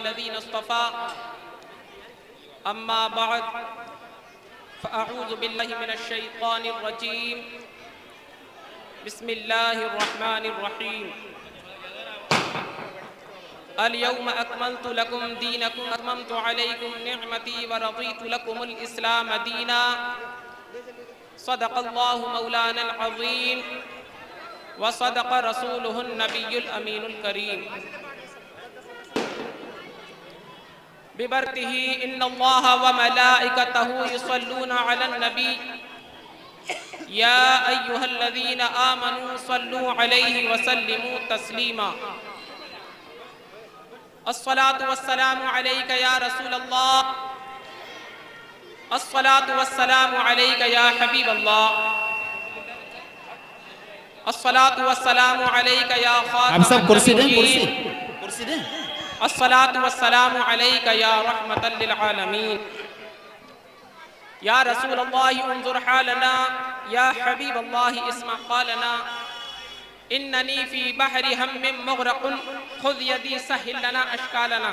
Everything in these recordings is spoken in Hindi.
इबादिल्लज़ीना इस्तफ़ा अम्मा बअद फ़अऊज़ु बिल्लाहि मिनश्शैतानिर रजीम बिस्मिल्लाहिर रहमानिर रहीम अल-यौम अकमलतु लकुम दीनकुम अतममतु अलैकुम निअमती व रज़ीतु लकुमुल इस्लाम दीना सदक़ल्लाहु मौलानल अज़ीम व सदक़ रसूलुहुन नबियुल अमीनुल करीम बिबरतिही इन्नल्लाह व मलाइकतहु युसल्लूना अलन नबी या अय्युहल्लज़ीना आमनू सल्लू अलैहि व सल्लिमू तस्लीमा अस्सलातु वस्सलामु अलैका या रसूलल्लाह अस्सलातु वस्सलामु अलैका या हबीबल्लाह अस्सलातु वस्सलामु अलैका या खातम। आप सब कुर्सी दें, कुर्सी दें। अस्सलातु वस्सलामु अलैका या रहमतल लिल आलमीन या रसूलल्लाह उन्जुर हालना या हबीबल्लाह इस्मा क़ालना इन्ननी फ़ी बहरि हम्मिन मुग़रक़ुन ख़ुज़ यदी सहिल लना अश्कालना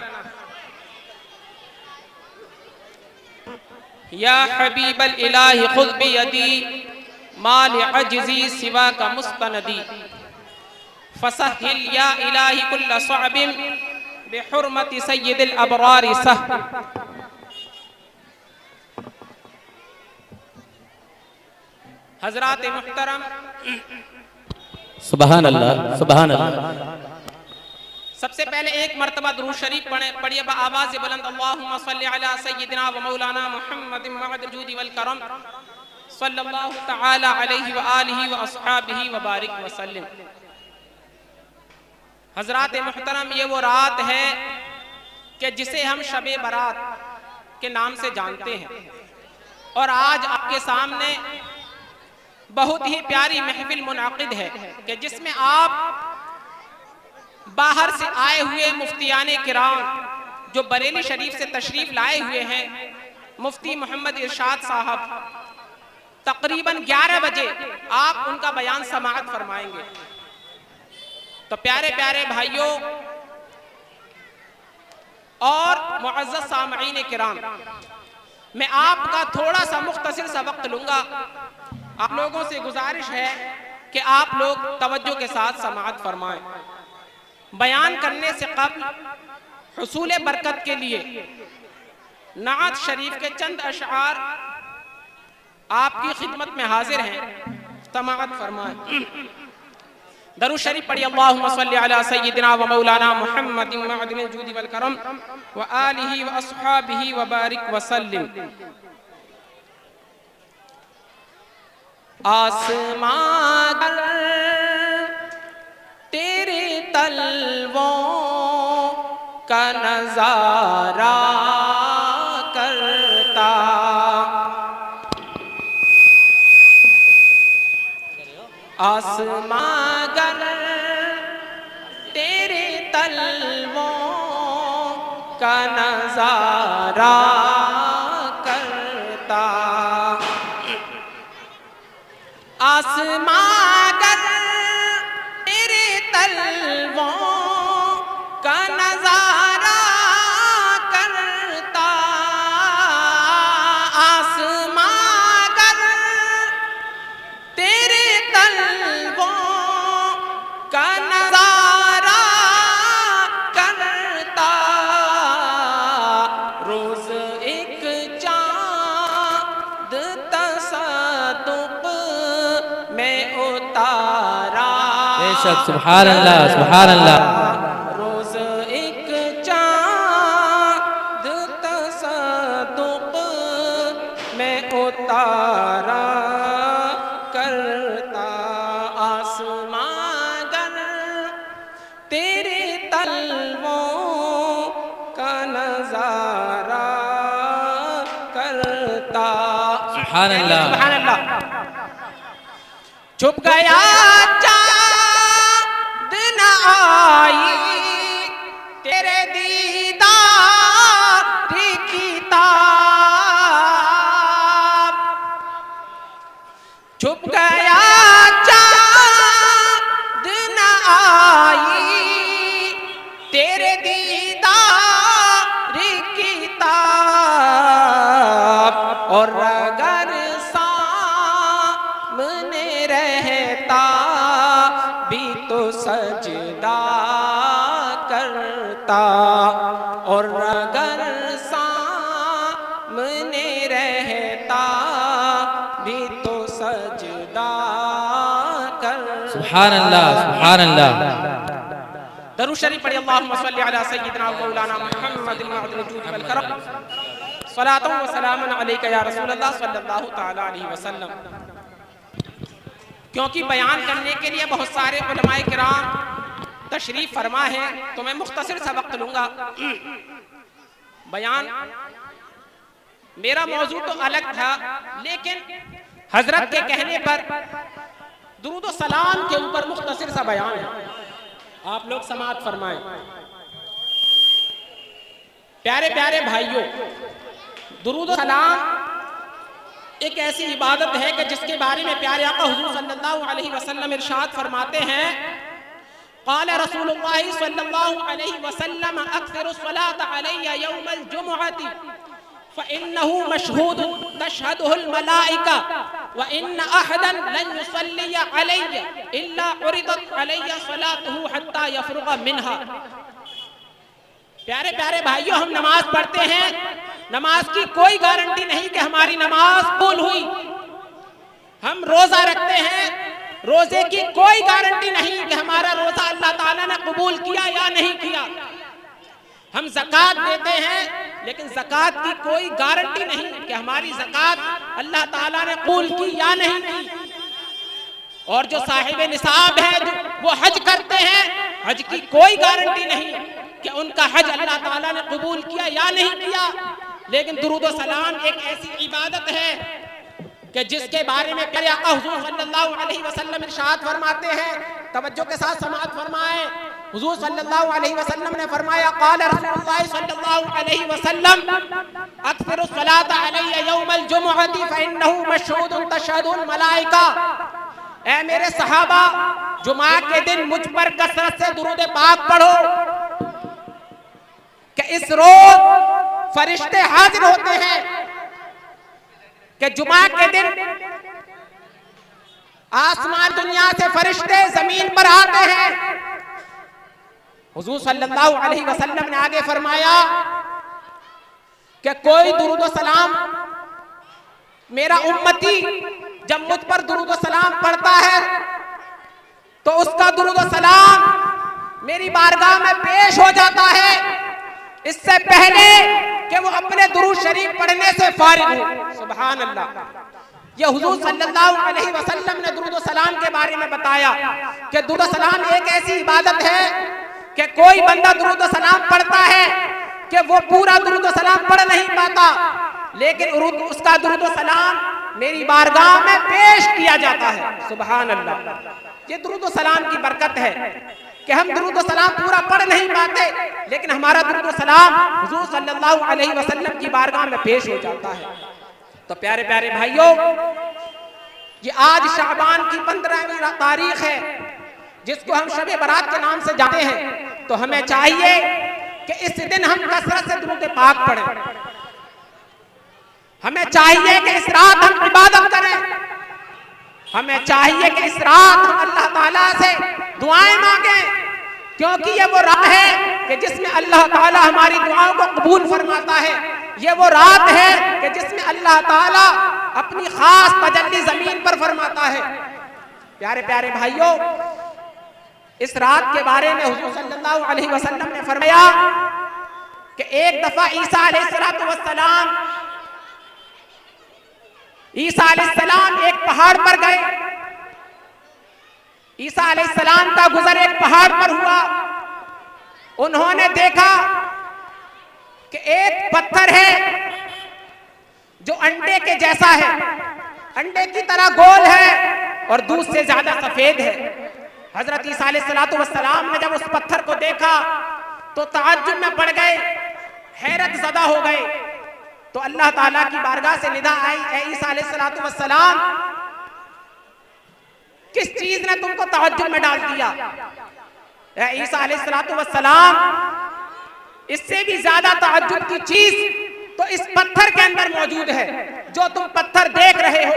या हबीबल इलाही ख़ुज़ बियदी मा लिअज्ज़ी सिवाका मुस्तनदी फ़सहिल या इलाही कुल्ल सअबिन बिहुर्मति सय्यिदिल अबरारि सह। हज़रात मुहतरम, सुभान अल्लाह, सुभान अल्लाह। सबसे पहले एक मरतबा दुरूद शरीफ पढ़िए आवाज़ बुलंद। अल्लाहुम्मा सल्लि अला सय्यिदिना व मौलाना मुहम्मदिन मअद जूदी वल करम सल्लल्लाहु तआला अलैहि व आलिहि व अस्हाबिहि व बारिक व सल्लिम। हज़रात मुहतरम, ये वो रात है कि जिसे हम शबे बारात के नाम से जानते हैं और आज आपके सामने बहुत ही प्यारी महफिल मुनाकिद है कि जिसमें आप बाहर से आए हुए मुफ्तियाने किराम जो बरेली शरीफ से तशरीफ लाए हुए हैं, मुफ्ती मोहम्मद इरशाद साहब तकरीबन 11 बजे आप उनका बयान समाअत फरमाएंगे। तो प्यारे प्यारे भाइयों और मुअज़्ज़ज़ सामईन किराम, मैं आपका थोड़ा सा मुख्तसर सा वक्त लूंगा। आप लोगों से गुजारिश है कि आप लोग तवज्जो के साथ समाअत फरमाएं। बयान करने से कब्ल हुसूल बरकत के लिए नात शरीफ के चंद अशआर आपकी खिदमत में हाजिर हैं, समाअत फरमाएं। दरूद शरीफ पढ़िए। अल्लाहुम्मा सल्लि अला सय्यिदिना व मौलाना मुहम्मदिन मअदिल जूदी वल करम व आलिहि व अस्हाबिहि व बारिक व सल्लिम। आसमां पर तेरे तलवों का नजारा करता, आसमां पर तेरे तलवों का नजारा करता, आसमां पर तेरे तलवों का नजारा करता, आसमां पर तेरे तलवों का नजारा करता, रोज एक चाँद तसद्दुक़ में उतारा। बेशक, सुभान अल्लाह, सुभान अल्लाह। रोज एक चाँद तसद्दुक़ में उतारा करता, आसमां पर तेरे तलवों का नजारा करता। सुभान अल्लाह, सुभान अल्लाह। छुप गया चाँद न आई तेरे दीदार की ताब, छुप गया चाँद न आई तेरे दीदार और अगर सामने रहता भी तो सजदा कर। सुभान अल्लाह, सुभान अल्लाह। दरूद शरीफ पढ़िए, अल्लाहुम्मा सल्ली अला सय्यिदिना व मौलाना मुहम्मदिन मअदिल जूद वल करम, सलातुन व सलामुन अलैका या रसूलल्लाह सल्लल्लाहु तआला अलैहि वसल्लम। क्योंकि बयान करने के लिए बहुत सारे उलमाए किराम तशरीफ फरमा है, तो मैं मुख्तसर सा वक्त लूंगा। बयान मेरा मौजू तो अलग था, लेकिन हजरत के कहने पर दुरूद व सलाम के ऊपर मुख्तसर सा बयान है, आप लोग समाअत फरमाएं। प्यारे प्यारे भाइयों, दुरूद व सलाम एक ऐसी इबादत है कि जिसके बारे में प्यारे आका हुजूर सल्लल्लाहु अलैहि वसल्लम इरशाद फरमाते हैं, क़ाल रसूलुल्लाह सल्लल्लाहु अलैहि वसल्लम अक्सिरु सलात अलैया यौमल जुमुअति फ़इन्नहु मशहूदुन तशहदुहुल मलाइका व इन्न अहदन लन युसल्ली अलैया इल्ला उरिदत अलैया सलातुहु हत्ता यफ़रुग़ मिन्हा। प्यारे प्यारे भाइयों, हम नमाज पढ़ते हैं, नमाज की कोई गारंटी नहीं कि हमारी नमाज कबूल हुई। हम रोजा रखते हैं, रोजे की कोई गारंटी नहीं कि हमारा रोजा अल्लाह ताला ने कबूल किया या नहीं किया। हम ज़कात देते हैं, लेकिन ज़कात की कोई गारंटी नहीं कि हमारी ज़कात अल्लाह ताला ने कबूल की या नहीं की। और जो साहिब निसाब है वो हज करते हैं, हज की कोई गारंटी नहीं कि उनका हज अल्लाह ताला ने कबूल किया या नहीं किया। लेकिन दुरूद व सलाम एक ऐसी इबादत है कि जिसके बारे में प्यारे आका हुजूर सल्लल्लाहु अलैहि वसल्लम इरशाद फरमाते हैं, तवज्जो के साथ समाअत फरमाएं। हुजूर सल्लल्लाहु अलैहि वसल्लम ने फरमाया, क़ाल रसूलुल्लाह सल्लल्लाहु अलैहि वसल्लम अक्सिरु सलात अलैया यौमल जुमुअति फ़इन्नहु मशहूदुन तशहदुल मलाइका। ऐ मेरे सहाबा, जुमा के दिन मुझ पर कसरत से दुरूद पाक पढ़ो कि इस रोज फरिश्ते हाजिर होते हैं, कि जुमा के दिन आसमान दुनिया से फरिश्ते जमीन पर आते हैं। हुजूर सल्लल्लाहु अलैहि वसल्लम ने आगे फरमाया कि कोई दुरूद व सलाम, मेरा उम्मती जब मुझ पर दुरूद व सलाम पढ़ता है तो उसका दुरूद व सलाम मेरी बारगाह में पेश हो जाता है, इससे पहले कि वो अपने दुरूद शरीफ पढ़ने से फारिग हो। सुभान अल्लाह। ये हुजूर सल्लल्लाहु अलैहि वसल्लम ने दुरूद व सलाम के बारे में बताया कि दुरूद व सलाम एक ऐसी इबादत है कि कोई बंदा दुरूद व सलाम पढ़ता है कि वो पूरा दुरूद व सलाम पढ़ नहीं पाता, लेकिन उसका दुरूद व सलाम मेरी बारगाह में पेश किया जाता है। सुभान अल्लाह। ये दुरूद व सलाम की बरकत है कि हम दुरूद व सलाम पूरा पढ़ नहीं पाते, लेकिन हमारा दुरूद व सलाम हुजूर सल्लल्लाहु अलैहि वसल्लम की बारगाह में पेश हो जाता है। तो प्यारे प्यारे भाइयों, ये आज शाबान की 15वीं तारीख है, जिसको हम शब बारात के नाम से जानते हैं। तो हमें चाहिए कि इस दिन हम कसरत से दुरूद पाक पढ़ें। हमें चाहिए कि इस रात हम इबादत करें। हमें चाहिए कि इस रात हम अल्लाह ताला से दुआएं मांगें, क्योंकि ये वो रात है कि जिसमें अल्लाह ताला हमारी दुआओं को कबूल फरमाता है। ये वो रात है कि जिसमें अल्लाह ताला अपनी खास तजल्ली जमीन पर फरमाता है। प्यारे प्यारे भाइयों, इस रात के बारे में हुजूर सल्लल्लाहु अलैहि वसल्लम ने फरमाया कि एक दफा ईसा अलैहिस्सलाम एक पहाड़ पर गए। ईसा अलैहिस्सलाम का गुजर एक पहाड़ पर हुआ। उन्होंने देखा कि एक पत्थर है जो अंडे के जैसा है, अंडे की तरह गोल है और दूध से ज्यादा सफेद है। हजरत ईसा अलैहिस्सलाम ने जब उस पत्थर को देखा तो ताज्जुब में पड़ गए, हैरत ज़दा हो गए। तो अल्लाह ताला की बारगाह से निदा आई, ऐ ईसा अलैहिस्सलाम, किस चीज ने तुमको ताज्जुब में डाल दिया? ऐ ईसा अलैहिस्सलाम, इससे भी ज्यादा ताज्जुब की चीज तो इस पत्थर के अंदर मौजूद है जो तुम पत्थर देख रहे हो।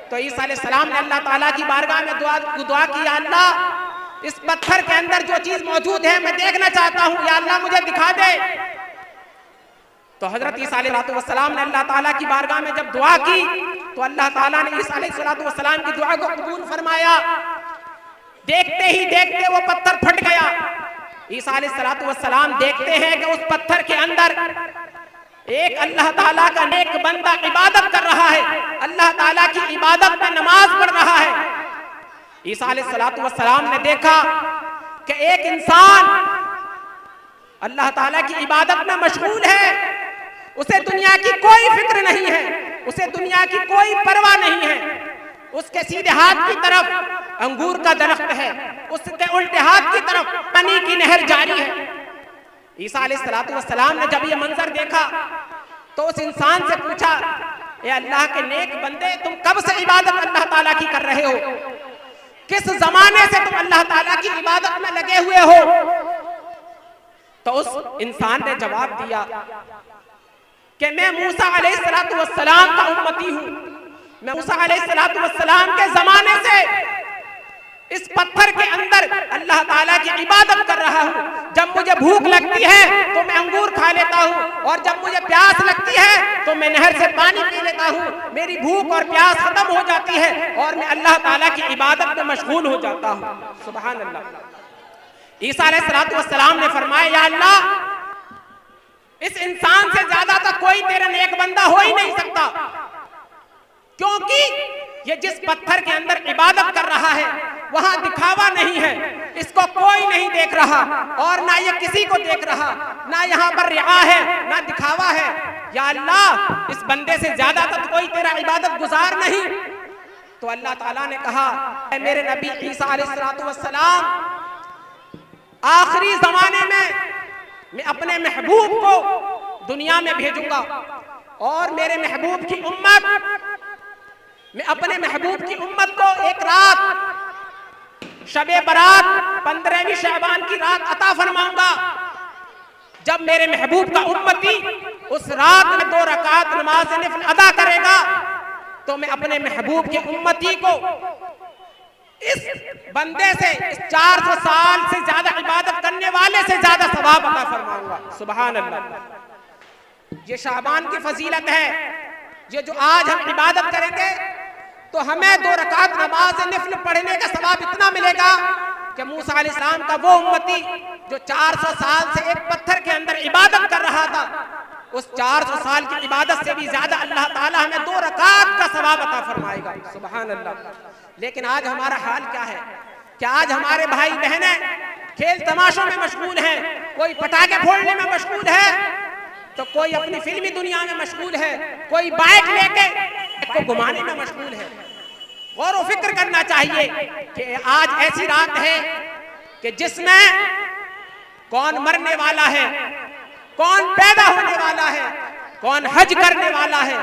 तो ईसा अलैहिस्सलाम ने अल्लाह ताला की बारगाह में दुआ की, अल्लाह इस पत्थर के अंदर जो चीज मौजूद है मैं देखना चाहता हूं, या अल्लाह मुझे दिखा दे। तो हजरत ईसा अलैहिस्सलाम ने अल्लाह ताला की बारगाह में जब दुआ की तो अल्लाह ताला ने ईसा अलैहिस्सलाम की दुआ को कबूल फरमाया। देखते ही देखते वो पत्थर फट गया। ईसा अलैहिस्सलाम देखते हैं कि उस पत्थर के अंदर एक अल्लाह ताला का नेक बंदा इबादत कर रहा है, अल्लाह ताला की इबादत में नमाज पढ़ रहा है। ईसा अलैहिस्सलाम ने देखा कि एक इंसान अल्लाह ताला की इबादत में मशगूल है, उसे दुनिया की कोई फिक्र नहीं है, उसे दुनिया की कोई परवाह नहीं है। उसके सीधे हाथ की तरफ अंगूर का दरख्त है, उसके उल्टे हाथ की तरफ पानी की नहर जारी है। ईसा अलैहिस्सलाम ने जब ये मंजर देखा तो उस इंसान से पूछा, ए अल्लाह के नेक बंदे, तुम कब से इबादत अल्लाह ताला की कर रहे हो? किस जमाने से तुम अल्लाह ताला की इबादत में लगे हुए हो? तो उस इंसान ने जवाब दिया कि मैं मूसा अलैहिस्सलाम का उम्मती हूं, मैं मूसा अलैहिस्सलाम के जमाने से इस पत्थर के अंदर अल्लाह ताला की इबादत कर रहा हूं। जब मुझे भूख लगती है तो मैं अंगूर खा लेता हूं, और जब मुझे प्यास लगती है तो मैं नहर से पानी पी लेता हूं। मेरी भूख और प्यास खत्म हो जाती है और मैं अल्लाह ताला की इबादत में मशगूल हो जाता हूं। सुभान अल्लाह। ईसा अलैहिस्सलाम ने फरमाया, या अल्लाह, इस इंसान से ज्यादा तो कोई तेरा नेक बंदा हो ही नहीं सकता, क्योंकि ये जिस पत्थर के अंदर इबादत कर रहा है वहां दिखावा नहीं है, इसको कोई नहीं देख रहा और ना ये किसी को देख रहा, ना यहाँ पर रिया है ना दिखावा है। या अल्लाह, इस बंदे से ज्यादा तो कोई तेरा इबादत गुजार नहीं। तो अल्लाह ताला ने कहा, मेरे नबी ईसा अलैहिस्सलाम, आखिरी जमाने में मैं अपने महबूब को दुनिया में भेजूंगा और मेरे महबूब की उम्मत, मैं अपने महबूब की उम्मत को एक रात शबे बरात 15वीं शअबान की रात अता फरमाऊंगा। जब मेरे महबूब का उम्मती उस रात में 2 रकात नमाज निफल अदा करेगा तो मैं अपने महबूब के उम्मती को इस बंदे से, इस 400 साल से ज्यादा इबादत करने वाले से ज्यादा सवाब अता फरमाऊंगा। सुभान अल्लाह। ये शाबान की फजीलत है। ये जो आज हम इबादत करेंगे तो हमें 2 रकात नमाज निफल पढ़ने का सवाब इतना मिलेगा कि मूसा अलैहिस्सलाम का वो उम्मती जो 400 साल से एक पत्थर के अंदर इबादत कर रहा था, उस 400 साल की इबादत से भी ज्यादा अल्लाह ताला हमें 2 रकात का सवाब अता फरमाएगा। सुभान अल्लाह। लेकिन आज हमारा हाल क्या है? क्या आज हमारे भाई बहनें खेल तमाशों में मशगूल हैं, कोई पटाखे फोड़ने में मशगूल है, तो कोई अपनी फिल्मी दुनिया में मशगूल है, कोई बाइक लेके को घुमाने में मशगूल है। गौर व फिक्र करना चाहिए कि आज ऐसी रात है कि जिसमें कौन मरने वाला है, कौन पैदा होने वाला है, कौन हज करने वाला है,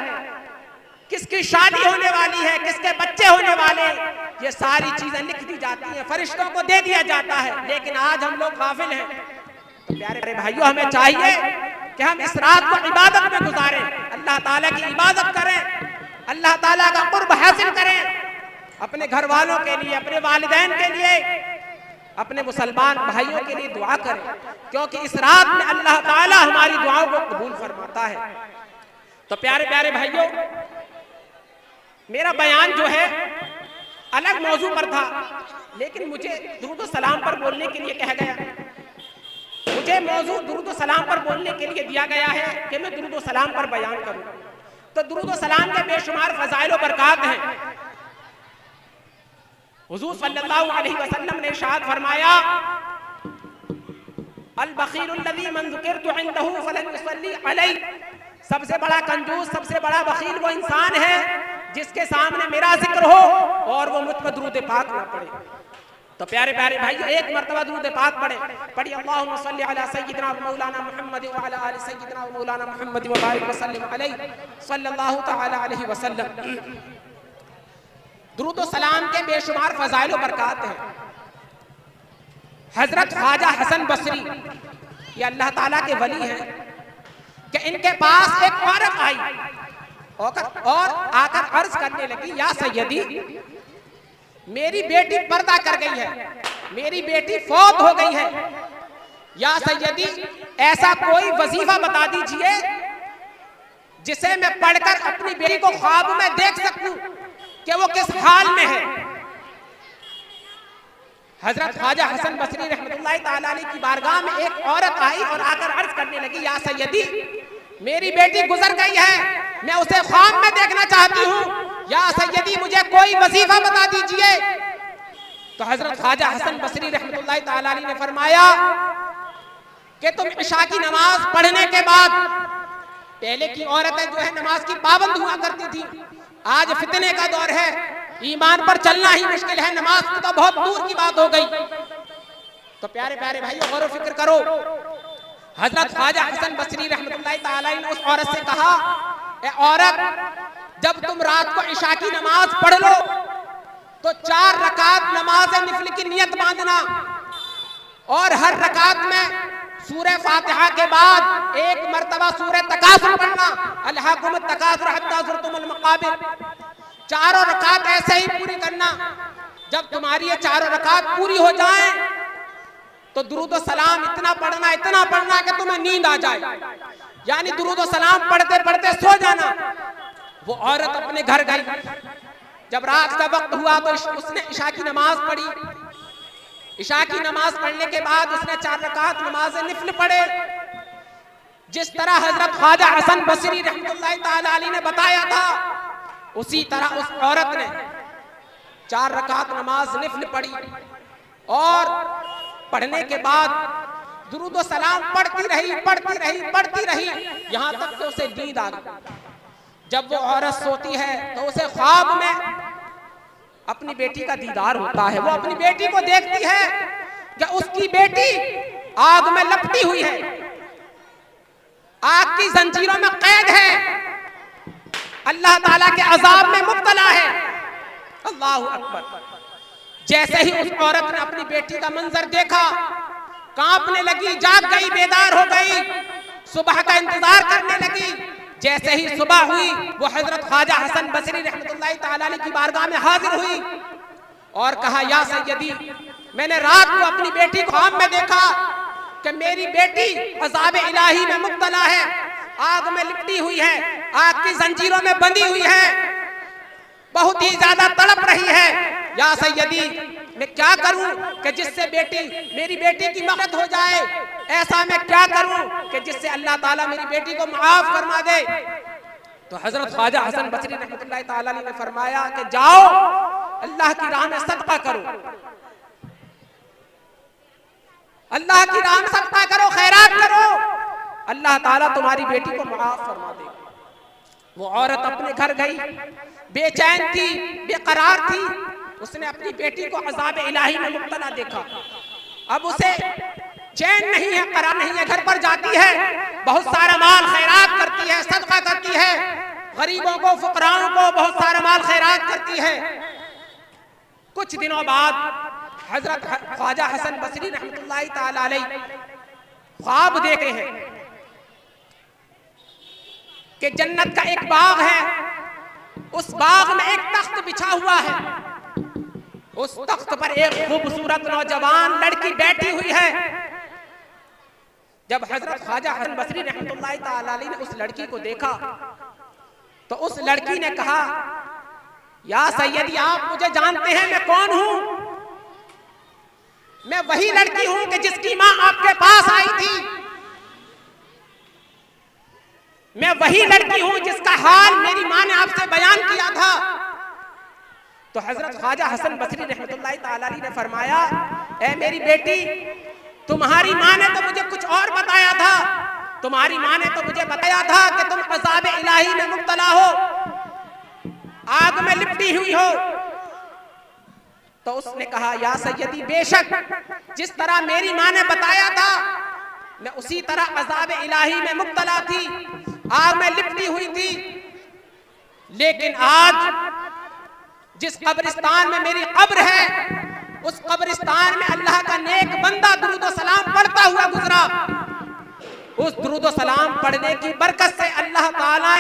किसकी शादी होने वाली है, किसके बच्चे होने वाले, ये सारी चीजें लिख दी जाती हैं, फरिश्तों को दे दिया जाता है। लेकिन आज हम लोग गाफिल हैं। तो प्यारे भाइयों, हमें चाहिए कि हम इस रात को इबादत में गुजारें, अल्लाह ताला की इबादत करें, अल्लाह ताला का कुर्ब हासिल करें, अपने घर वालों के लिए, अपने वालिदैन के लिए, अपने मुसलमान भाइयों के लिए दुआ करें, क्योंकि इस रात में अल्लाह ताला हमारी दुआओं को कबूल फरमाता है। तो प्यारे प्यारे भाइयों, मेरा बयान जो है अलग मौजू पर था, लेकिन मुझे दुरूद व सलाम पर बोलने के लिए कहा गया, मुझे मौजू दुरूद व सलाम पर बोलने के लिए दिया गया है कि मैं दुरूद व सलाम पर बयान करूं। तो दुरूद व सलाम के बेशुमार फज़ाइल व बरक़ात हैं। हुज़ूर सल्लल्लाहु अलैहि वसल्लम ने इरशाद फरमाया, अल बख़ीलुल्लज़ी मन ज़ुकिरतु इंदहु फलन युसल्ली अलैहि, सबसे बड़ा कंजूस, सबसे बड़ा बख़ील वो इंसान है जिसके सामने मेरा जिक्र हो और वो मुझ पर दुरूद पाक ना पढ़े। तो प्यारे प्यारे भाई, एक मर्तबा दुरूद पाक पढ़े अल्लाहुम्मा सल्ली अला सय्यिदिना व मौलाना मुहम्मद व अला आलि सय्यिदिना व मौलाना मुहम्मद व बारिक व सल्लिम अलैहि सल्लल्लाहु तआला अलैहि वसल्लम। दुरूद व सलाम के बेशुमार फज़ाइल व बरक़ात हैं। हजरत ख्वाजा हसन बसरी, ये अल्लाह ताला के वली हैं, कि इनके पास एक औरत आई और आकर अर्ज करने लगी, या सैयदी, मेरी बेटी पर्दा कर गई है मेरी बेटी फौत हो गई है, या सैयदी ऐसा कोई वजीफा बता दीजिए जिसे मैं पढ़कर अपनी बेटी को ख्वाब में देख सकूं कि वो किस हाल में है। हजरत ख्वाजा हसन बसरी रहमतुल्लाह ताला अलैह की बारगाह में एक औरत आई और आकर अर्ज करने लगी, या सैयदी मेरी बेटी गुजर गई है, मैं उसे ख्वाब में देखना चाहती हूँ, या सैयदी मुझे कोई वजीफा बता दीजिए। तो हजरत ख्वाजा हसन बसरी रहमतुल्लाह ताला अलैह ने फरमाया कि तुम इशा की नमाज पढ़ने के बाद, पहले की औरतें जो है नमाज की पाबंद हुआ करती थी, आज फितने का दौर है, ईमान पर चलना ही मुश्किल है, नमाज की तो बहुत दूर की बात हो गई। तो प्यारे प्यारे भाइयों गौर फिक्र करो, हजरत ख्वाजा हसन बसरी रहमतुल्लाह ताला अलैह ने उस औरत से कहा, ए औरत जब तुम रात को इशा की नमाज पढ़ लो तो 4 रकात नमाज निफल की नियत बांधना, और हर रकात में सूरह फातिहा के बाद एक मर्तबा सूरह तकासुर पढ़ना, अलहाकुमुत तकासुर हत्ता ज़ुरतुमुल मक़ाबिर। 4 रकात ऐसे ही पूरी करना। जब तुम्हारी ये 4 रकात पूरी हो जाएं तो दुरूद व सलाम इतना पढ़ना कि तुम्हें नींद आ जाए, यानी दुरूद व सलाम पढ़ते पढ़ते सो जाना। वो औरत अपने घर गई, जब रात का वक्त हुआ तो उसने इशा की नमाज पढ़ी। इशा की नमाज पढ़ने के बाद उसने 4 रकात नमाज निफल पढ़े, जिस तरह हजरत ख्वाजा हसन बसरी रहमतुल्लाह ताला अलैह ने बताया था, उसी तरह उस औरत ने 4 रकात नमाज निफल पढ़ी, और पढ़ने के बाद दुरूद व सलाम पढ़ती रही यहां तक कि उसे नींद आ गई। जब वो औरत सोती है तो उसे ख्वाब में अपनी बेटी का दीदार होता है। वो अपनी बेटी को देखती है कि उसकी बेटी आग में लपटी हुई है, आग की जंजीरों में कैद है, अल्लाह ताला के अजाब में मुब्तला है। अल्लाहु अकबर। जैसे ही उस औरत ने अपनी बेटी का मंजर देखा, कांपने लगी, जाग गई, बेदार हो गई, सुबह का इंतजार करने लगी। जैसे ही सुबह हुई वो हजरत ख्वाजा हसन बसरी रहमतुल्लाह ताला अलैह की बारगाह में हाजिर हुई और कहा, या सैयदी मैंने रात को अपनी बेटी को ख्वाब में देखा कि मेरी बेटी अज़ाब इलाही में मुब्तला है, आग में लिपटी हुई है, आग की जंजीरों में बंधी हुई है, बहुत ही ज्यादा तड़प रही है। या सैयदी मैं क्या करूं कि जिससे मेरी बेटी की मदद हो जाए, ऐसा मैं क्या करूं कि जिससे अल्लाह ताला मेरी बेटी को माफ फरमा दे। तो हजरत ख्वाजा हसन बसरी रहमतुल्लाह ताला अलैह ने फरमाया कि जाओ अल्लाह की राह में सदका करो, अल्लाह की राह में सदका करो, खैरात करो, अल्लाह ताला तुम्हारी बेटी को माफ फरमा देगा। वो औरत अपने घर गई, बेचैन थी, बेकरार थी, उसने अपनी बेटी को अज़ाब इलाही में मुब्तला देखा। अब उसे चैन नहीं है, करार नहीं है, घर पर जाती है, बहुत सारा माल खैरात करती है, सदका करती है, गरीबों को, फुकराओं को बहुत सारा माल खैरात करती है। कुछ दिनों बाद हजरत ख्वाजा हसन बसरी रहमतुल्लाह ताला अलैह ख्वाब देखे हैं कि जन्नत का एक बाग है, उस बाग में एक तख्त बिछा हुआ है, उस तख्त पर एक खूबसूरत नौजवान लड़की बैठी हुई है। जब हजरत ख्वाजा हसन बसरी रहमतुल्लाह ताला अलैह ने उस लड़की को देखा तो उस लड़की ने कहा, या सैयदी आप मुझे जानते हैं मैं कौन हूं? मैं वही लड़की हूं कि जिसकी मां आपके पास आई थी, मैं वही लड़की हूं जिसका हाल मेरी मां ने आपसे बयान किया था। तो हजरत ख्वाजा हसन बसरी रहमतुल्लाह ताला अलैह ने फरमाया, ए मेरी बेटी, तुम्हारी मां ने तो मुझे कुछ और बताया था, तुम्हारी मां ने तो मुझे बताया था कि तुम अज़ाब इलाही में मुब्तला हो, आग में लिपटी हुई हो। तो उसने कहा, या सैयदी बेशक जिस तरह मेरी मां ने बताया था मैं उसी तरह अज़ाब इलाही में मुब्तला थी, आग में लिपटी हुई थी, लेकिन आज जिस कब्रिस्तान में मेरी कब्र है, उस कब्रिस्तान में अल्लाह का नेक बंदा दुरूद व सलाम पढ़ता हुआ गुजरा। उस दुरूद व सलाम पढ़ने की बरकत से अल्लाह ताला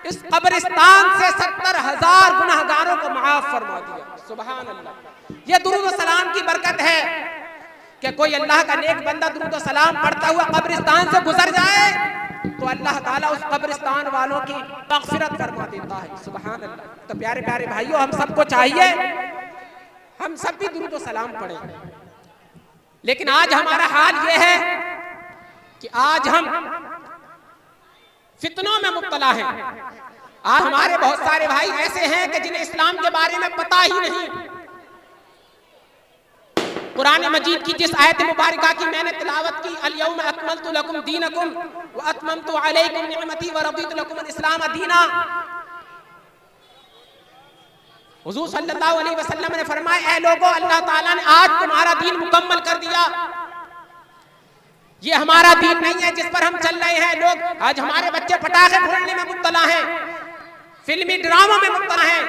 इस कब्रिस्तान से 70,000 गुनाहगारों को माफ फरमा दिया। सुभान अल्लाह। ये दुरूद व सलाम की बरकत है कि कोई अल्लाह का नेक बंदा दुरूद व सलाम पढ़ता हुआ कब्रिस्तान से गुजर जाए तो अल्लाह ताला उस कब्रिस्तान वालों की मग़फ़िरत फरमा देता है। सुभान अल्लाह। तो प्यारे प्यारे भाइयों, हम सबको चाहिए हम सब भी दुरूद व सलाम पढ़ें, लेकिन आज हमारा हाल ये है कि आज हम फितनों में मुब्तला हैं। आज हमारे बहुत सारे भाई ऐसे हैं कि जिन्हें इस्लाम के बारे में पता ही नहीं। कुरान मजीद की जिस आयत मुबारका की मैंने तिलावत की, अल यौम अकमलतु लकुम दीनकुम व अतममतु अलैकुम निअमती व रदीतु लकुम अल इस्लाम दीना, हुजूर सल्लल्लाहु अलैहि वसल्लम ने फरमाया, ऐ लोगों, अल्लाह ताला ने आज तुम्हारा दीन मुकम्मल कर दिया। ये हमारा दीन नहीं है जिस पर हम चल रहे हैं। लोग आज हमारे बच्चे पटाखे फोड़ने में मुब्तला हैं, फिल्मी ड्रामों में मुब्तला हैं,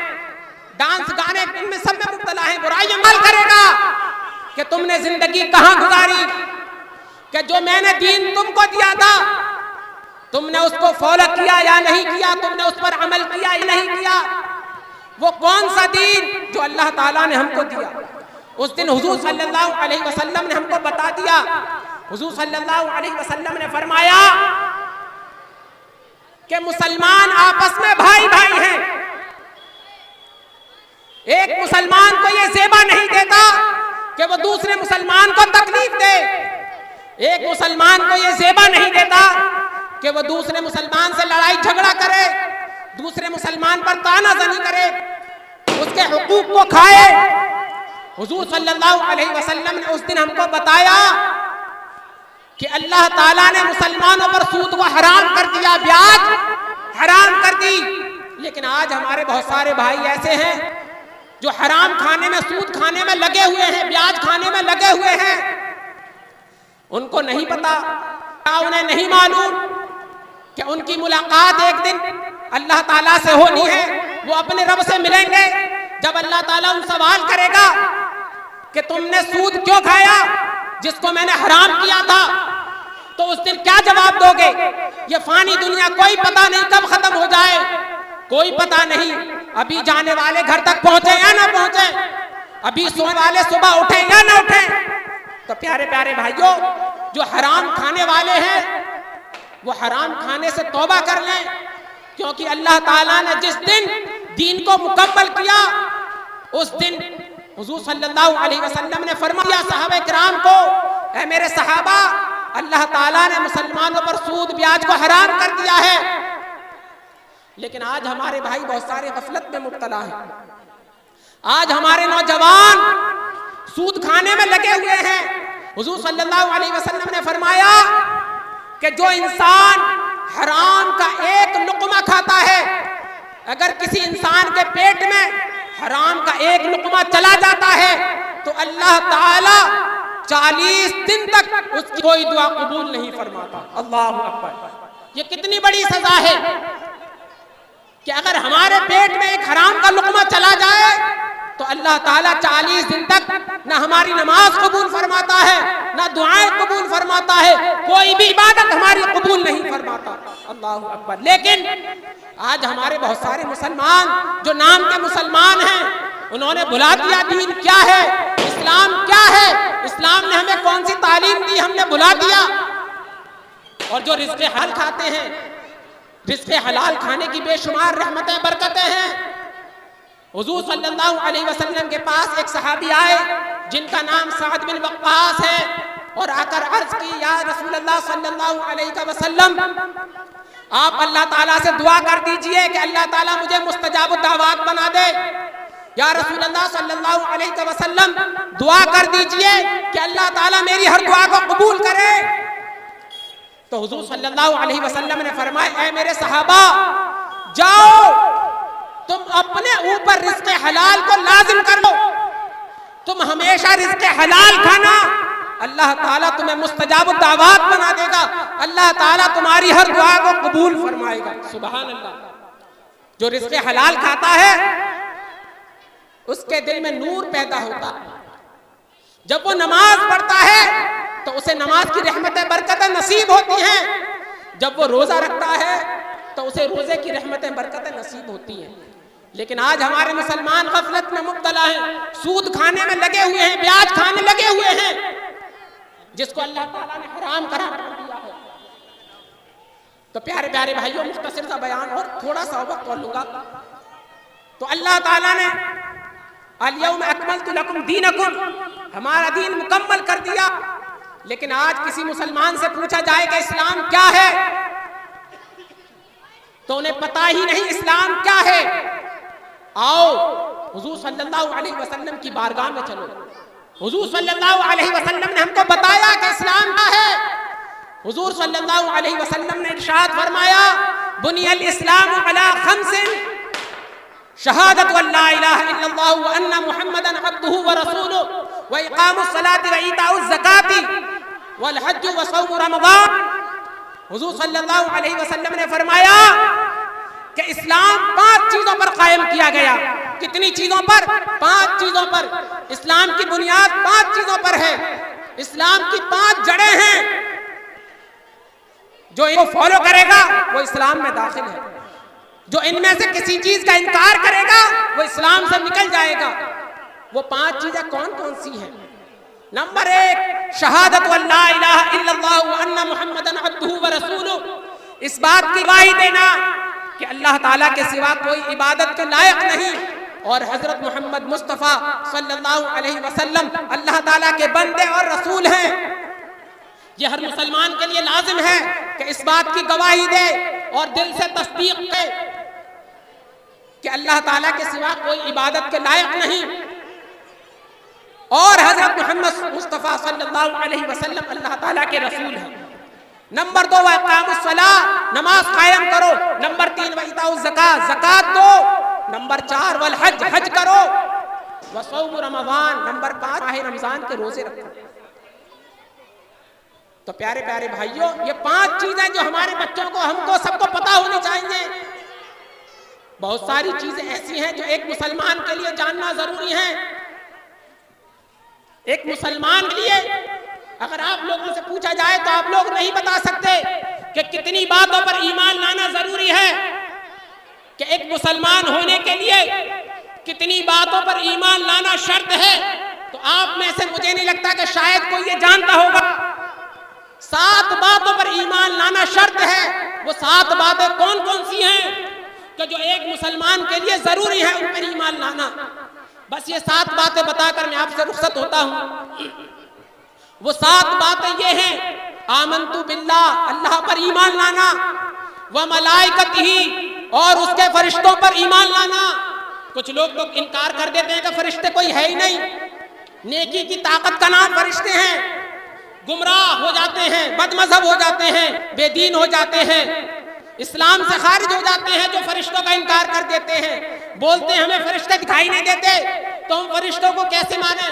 डांस गाने इनमें सब में मुब्तला हैं। बुराई अमल करेगा कि तुमने जिंदगी कहां गुजारी, कि जो मैंने दीन तुमको दिया था तुमने उसको फॉलो किया या नहीं किया, तुमने उस पर अमल किया या नहीं किया। वो कौन सा दीन जो अल्लाह ताला ने हमको दिया। उस दिन हुजूर सल्लल्लाहु अलैहि वसल्लम ने हमको बता दिया। हुजूर सल्लल्लाहु अलैहि वसल्लम ने फरमाया कि मुसलमान आपस में भाई भाई हैं। एक मुसलमान को ये सेवा नहीं देता कि वो दूसरे मुसलमान को तकलीफ दे। एक मुसलमान को ये सेवा नहीं देता कि वो दूसरे मुसलमान से लड़ाई झगड़ा करे, दूसरे मुसलमान पर तानाज़नी करे, उसके हुकूक को खाए। हुजूर सल्लल्लाहु अलैहि वसल्लम ने उस दिन हमको बताया कि अल्लाह ताला ने मुसलमानों पर सूद को हराम कर दिया, ब्याज हराम कर दी। लेकिन आज हमारे बहुत सारे भाई ऐसे हैं जो हराम खाने में, सूद खाने में लगे हुए हैं, ब्याज खाने में लगे हुए हैं। उनको नहीं पता, उन्हें नहीं मालूम कि उनकी मुलाकात एक दिन अल्लाह ताला से होनी है। वो अपने रब से मिलेंगे। जब अल्लाह ताला उन सवाल करेगा कि तुमने सूद क्यों खाया जिसको मैंने हराम किया था, तो उस दिन क्या जवाब दोगे? ये फानी दुनिया कोई पता नहीं कब खत्म हो जाए, कोई पता नहीं। अभी जाने वाले घर तक पहुंचे या ना पहुंचे, अभी सोने वाले सुबह उठे या ना उठे। तो प्यारे प्यारे भाइयों, जो हराम खाने वाले हैं वो हराम खाने से तौबा कर लें, क्योंकि अल्लाह ताला ने जिस दिन दीन को मुकम्मल किया उस दिन हुजूर सल्लल्लाहु अलैहि वसल्लम ने फरमाया सहाबा किराम को, ऐ मेरे सहाबा, अल्लाह ताला ने मुसलमानों पर सूद ब्याज को हराम कर दिया है। लेकिन आज हमारे भाई बहुत सारे गफलत में मुब्तला हैं। आज हमारे नौजवान सूद खाने में लगे हुए हैं। हुजूर सल्लल्लाहु अलैहि वसल्लम ने फरमाया कि जो इंसान हराम का एक लुक़मा खाता है, अगर किसी इंसान के पेट में हराम का एक लुक़मा चला जाता है तो अल्लाह ताला 40 दिन तक उसकी कोई दुआ कबूल नहीं फरमाता। अल्लाहु अकबर। ये कितनी बड़ी सजा है कि अगर हमारे पेट में एक हराम का लुक़मा चला जाए तो अल्लाह ताला 40 दिन तक ना हमारी नमाज कबूल फरमाता है, ना दुआएं कबूल फरमाता है, कोई भी इबादत हमारी कबूल नहीं फरमाता। अल्लाहु अकबर। लेकिन आज हमारे बहुत सारे मुसलमान जो नाम के मुसलमान हैं, उन्होंने भुला दिया दीन क्या है, इस्लाम क्या है, इस्लाम ने हमें कौन सी तालीम दी, हमने भुला दिया। और जो रिज़्क़ हलाल खाते हैं, रिज़्क़ हलाल खाने की बेशुमार रहमतें बरकतें हैं। हुजूर सल्लल्लाहु अलैहि वसल्लम के पास एक सहाबी आए जिनका नाम साद बिन वक्कास है, और आकर अर्ज की, या रसूलल्लाह सल्लल्लाहु अलैहि वसल्लम, आप अल्लाह ताला से दुआ कर दीजिए कि अल्लाह ताला मुझे मुस्तजाब दावत बना दे। या रसूलल्लाह सल्लल्लाहु अलैहि वसल्लम, दुआ कर दीजिए कि अल्लाह ताला मेरी हर दुआ को कबूल करे। तो हुजूर सल्लल्लाहु अलैहि वसल्लम ने फरमाया, ऐ मेरे सहाबा, जाओ तुम अपने ऊपर रिज़्क़ हलाल को लाजिम कर लो, तुम हमेशा रिज़्क़ हलाल खाना, अल्लाह ताला तुम्हें मुस्तजाब दावत बना देगा, अल्लाह ताला तुम्हारी हर दुआ को कबूल फरमाएगा। सुभान अल्लाह। जो रिज़्क़ हलाल खाता है उसके दिल में नूर पैदा होता है। जब वो नमाज पढ़ता है तो उसे नमाज की रहमतें बरकतें नसीब होती हैं। जब वो रोजा रखता है तो उसे रोजे की रहमतें बरकतें नसीब होती हैं। लेकिन आज हमारे मुसलमान गफलत में मुब्तला हैं, सूद खाने में लगे हुए हैं, ब्याज खाने लगे हुए हैं, जिसको अल्लाह ताला ने हराम करार कर दिया है। तो प्यारे प्यारे भाइयों, मुख्तसर सा बयान और थोड़ा सा वक्त और लूंगा। तो अल्लाह ताला ने अल-यौम अकमलतु लकुम दीनकुम, हमारा दीन मुकम्मल कर दिया। लेकिन आज किसी मुसलमान से पूछा जाए कि इस्लाम क्या है, तो उन्हें पता ही नहीं इस्लाम क्या है। आओ हुजूर सल्लल्लाहु अलैहि वसल्लम की बारगाह में चलो। हुजूर सल्लल्लाहु अलैहि वसल्लम ने हमको बताया कि इस्लाम क्या है। हुजूर सल्लल्लाहु अलैहि वसल्लम ने इरशाद फरमाया, बुनियल इस्लामु अला खम्सिन, शहादत अल्ला इलाहा इल्लल्लाह व अन्ना मुहम्मदन अब्दुहु व रसूलुहु व इकामुस सलाति व ईताउज ज़काति वल हज्ज व सौम रमज़ान। हुजूर सल्लल्लाहु अलैहि वसल्लम ने फरमाया कि इस्लाम 5 चीजों पर कायम किया गया। कितनी चीजों पर? 5 चीजों पर। इस्लाम की बुनियाद 5 चीजों पर है। इस्लाम की 5 जड़ें हैं। जो इनको फॉलो करेगा वो इस्लाम में दाखिल है। जो इनमें से किसी चीज का इनकार करेगा वो इस्लाम से निकल जाएगा। वो 5 चीजें कौन कौन सी हैं? नंबर 1, शहादत अल्ला इलाहा इल्लल्लाह व अन्ना मुहम्मदन अब्दुहु व रसूलुहु, इस बात की गवाही देना कि अल्लाह ताला के सिवा कोई इबादत के लायक नहीं और हजरत मोहम्मद मुस्तफ़ा सल्लल्लाहु अलैहि वसल्लम अल्लाह ताला के बंदे और रसूल हैं। यह हर मुसलमान के लिए लाजिम है कि इस बात की गवाही दे और दिल से तस्दीक करे कि अल्लाह ताला के सिवा कोई इबादत के लायक नहीं और हजरत मोहम्मद मुस्तफ़ा सल्लल्लाहु अलैहि वसल्लम अल्लाह ताला के रसूल हैं। नंबर 2, व इकामुस सलाह, नमाज कायम करो। नंबर 3, व इताउज ज़कात, ज़कात दो। नंबर 4, वल हज, हज करो। व सौम रमज़ान, नंबर 5, माह रमज़ान के रोजे रखो। तो प्यारे प्यारे भाइयों, ये 5 चीजें जो हमारे बच्चों को, हमको, सबको पता होनी चाहिए। बहुत सारी चीजें ऐसी हैं जो एक मुसलमान के लिए जानना जरूरी है। एक मुसलमान के लिए अगर आप लोगों से पूछा जाए तो आप लोग नहीं बता सकते कि कितनी बातों पर ईमान लाना जरूरी है, कि एक मुसलमान होने के लिए कितनी बातों पर ईमान लाना शर्त है। तो आप में से मुझे नहीं लगता कि शायद कोई ये जानता होगा। 7 बातों पर ईमान लाना शर्त है। वो 7 बातें कौन कौन सी हैं कि जो एक मुसलमान के लिए जरूरी है उन पर ईमान लाना। बस ये 7 बातें बताकर मैं आपसे रुखसत होता हूं। वो 7 बातें ये हैं, आमन्तु बिल्लाह, अल्लाह पर ईमान लाना, व मलाइकतिही, और उसके फरिश्तों पर ईमान लाना। कुछ लोग तो इनकार कर देते हैं कि फरिश्ते कोई है ही नहीं, नेकी की ताकत का नाम फरिश्ते हैं, गुमराह हो जाते हैं, बदमजहब हो जाते हैं, बेदीन हो जाते हैं, इस्लाम से खारिज हो जाते हैं जो फरिश्तों का इनकार कर देते हैं। बोलते हैं हमें फरिश्ते दिखाई नहीं देते, तो हम फरिश्तों को कैसे माने?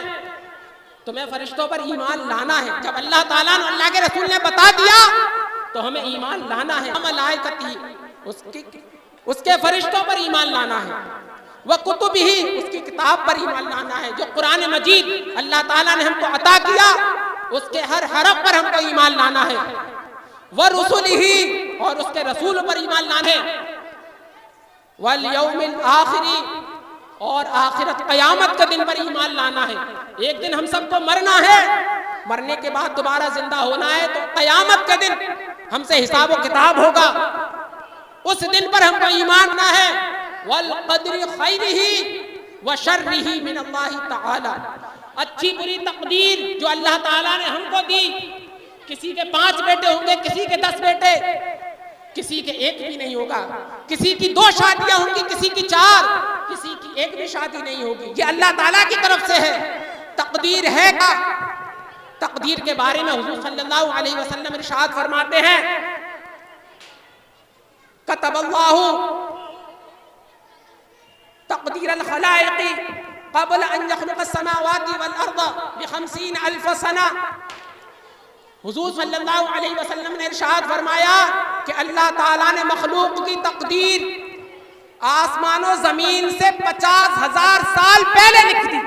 तुम्हें फरिश्तों पर ईमान लाना है। जब अल्लाह ताला ने, अल्लाह के रसूल ने बता दिया तो हमें ईमान लाना है। मलाइकती, उसके फरिश्तों पर ईमान लाना है। वह कुतुबिही, उसकी किताब पर ईमान लाना है। जो कुरान मजीद अल्लाह ताला ने हमको अता किया उसके हर हरफ पर हमको ईमान लाना है। वह रुसुलिही, और उसके रसूल पर ईमान लाना है। वल यौमिल आखिरी, और आखिरत क़यामत के दिन पर ईमान लाना है। एक दिन हम सबको मरना है, मरने के बाद दोबारा जिंदा होना है। तो क़यामत के दिन हमसे हिसाब व किताब होगा, उस दिन पर हमको ईमान लाना है। वल क़द्रि खैरिही व शर्रिही मिन अल्लाह तआला, अच्छी बुरी तकदीर जो अल्लाह ताला ने हमको दी। किसी के 5 बेटे होंगे, किसी के 10 बेटे, किसी के 1 भी नहीं होगा, किसी की 2 शादियां होंगी, किसी की 4, किसी की 1 भी शादी नहीं होगी। ये अल्लाह ताला की तरफ से है, तकदीर है का। तकदीर के बारे में हुजूर सल्लल्लाहु अलैहि वसल्लम इरशाद फरमाते हैं, कतबल्लाहु तकदीर अल खलाइक़ क़ब्ल अन यख़्लुक़ अस-समावाति वल अर्द बि50 अल्फ सना। हुजूर सल्लल्लाहु अलैहि वसल्लम ने इरशाद फरमाया कि अल्लाह ताला ने मखलूक की तकदीर आसमानों जमीन से 50,000 साल पहले लिख दी।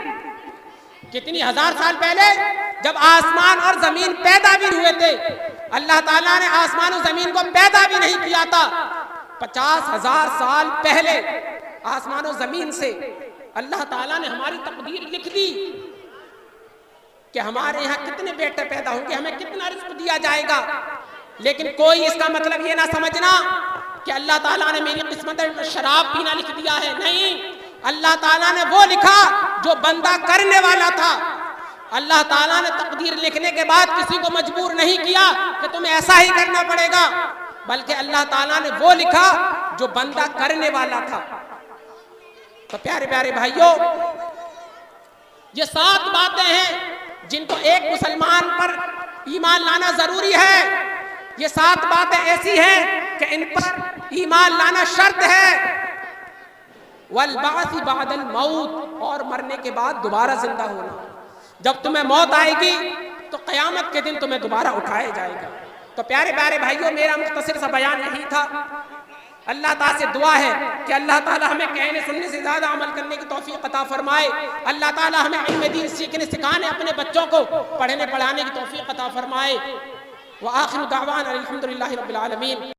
कितनी हजार साल पहले? जब आसमान और जमीन पैदा भी हुए थे, अल्लाह ताला ने आसमान और जमीन को पैदा भी नहीं किया था। 50,000 साल पहले आसमानों जमीन से अल्लाह ताला ने हमारी तकदीर लिख दी कि हमारे यहाँ कितने बेटे पैदा होंगे, हमें कितना रिस्क दिया जाएगा। लेकिन कोई इसका मतलब ये ना समझना कि अल्लाह ताला ने मेरी किस्मत में शराब पीना लिख दिया है। नहीं, अल्लाह ताला ने वो लिखा जो बंदा करने वाला था। अल्लाह ताला ने तकदीर लिखने के बाद किसी को मजबूर नहीं किया कि तुम्हें ऐसा ही करना पड़ेगा, बल्कि अल्लाह ताला ने वो लिखा जो बंदा करने वाला था। तो प्यारे प्यारे भाइयों, ये 7 बातें हैं जिनको एक मुसलमान पर ईमान लाना जरूरी है। ये 7 बातें ऐसी हैं कि इन पर ईमान लाना शर्त है। वल बासी बादल मौत, और मरने के बाद दोबारा जिंदा होना। जब तुम्हें मौत आएगी तो क़यामत के दिन तुम्हें दोबारा उठाया जाएगा। तो प्यारे प्यारे भाइयों, मेरा मुख्तसर सा बयान यही था। अल्लाह ताला से दुआ है कि अल्लाह ताला हमें कहने सुनने से ज़्यादा अमल करने की तौफीक अता फरमाए। अल्लाह ताला हमें इल्म दीन सीखने सिखाने, अपने बच्चों को पढ़ने पढ़ाने की तौफीक अता फरमाए। व आखिर दावाना अल्हम्दुलिल्लाहि रब्बिल आलमीन।